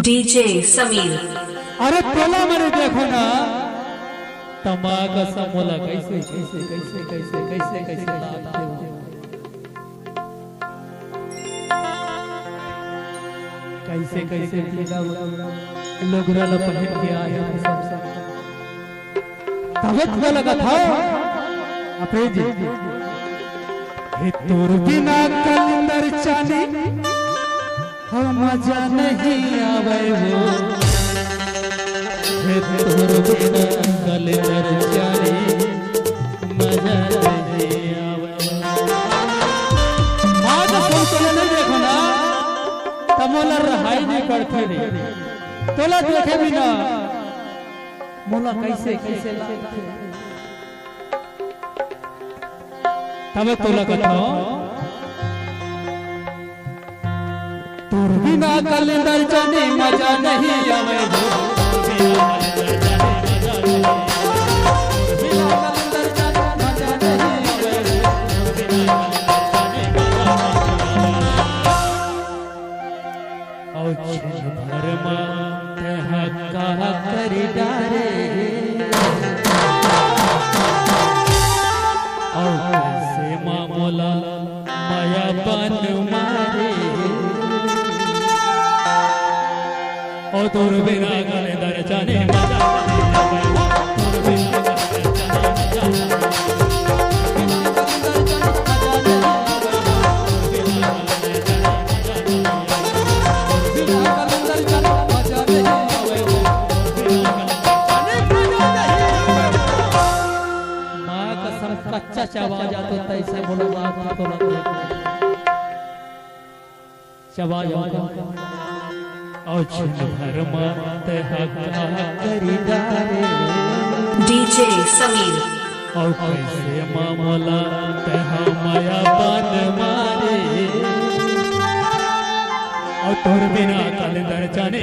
DJ Sameer. अरे टोला मेरे देखो ना तमाका समोला कैसे कैसे कैसे कैसे कैसे कैसे लाते हो। कैसे कैसे लोग रल पहन के आए हैं सब तबत में लगा था अपने जी हे तोर बिना कलंदर चाली हम मजा नहीं आवे हो। हे तोर बिना कलंदर चाली मजा नहीं आवे। आज सब चले नहीं देखो ना तमोला रहाई नहीं करते रे तोला देखे बिना मोला कैसे कैसे लागते तब तोला कथा तोर बिना कलंदर जाने मजा नहीं आवे हो। तोर बिना कलंदर जाने मजा माँ कसम कच्चा चबा जातो तैसे बोलो बात तो चबा जातो डीजे समीर। और कैसे मामला तहा माया बन मारे और तोर बिना कलंदर जाने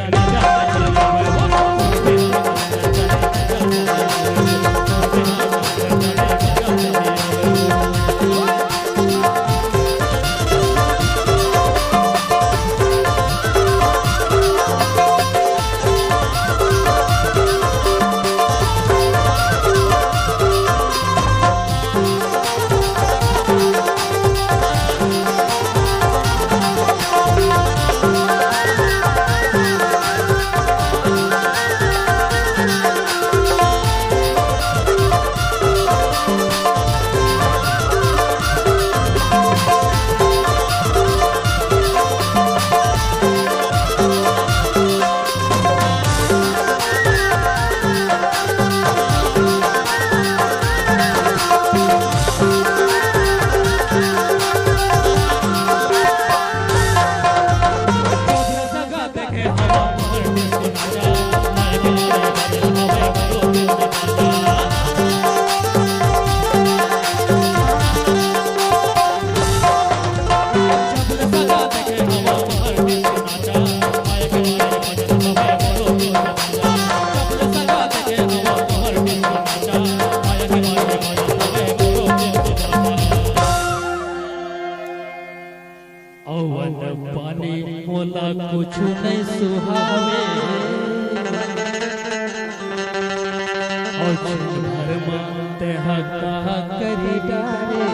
कुछ नहीं सुहावे और घर माते कहा करी डारे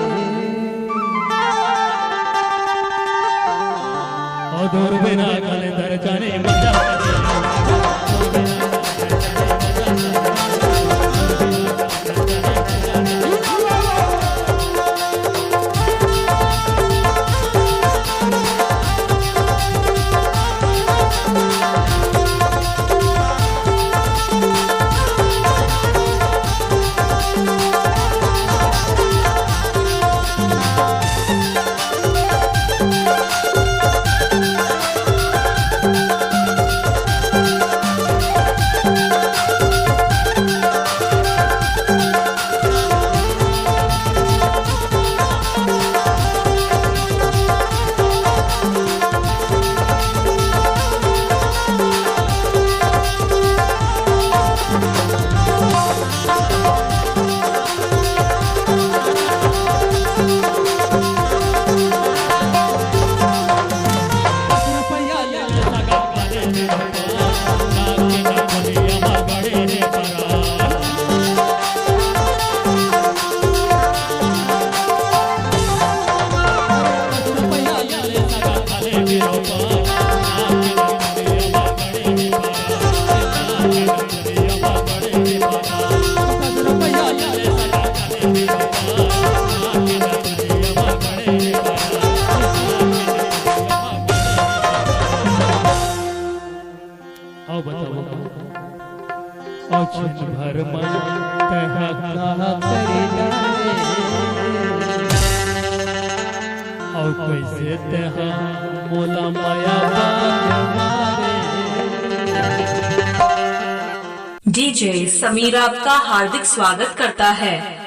और दूर बिना कलंदर जाने मजा और बताओ और क्षण भर मन तहा कहा करेगा और कैसे तहा मोला माया मारे। डीजे समीर आपका हार्दिक स्वागत करता है।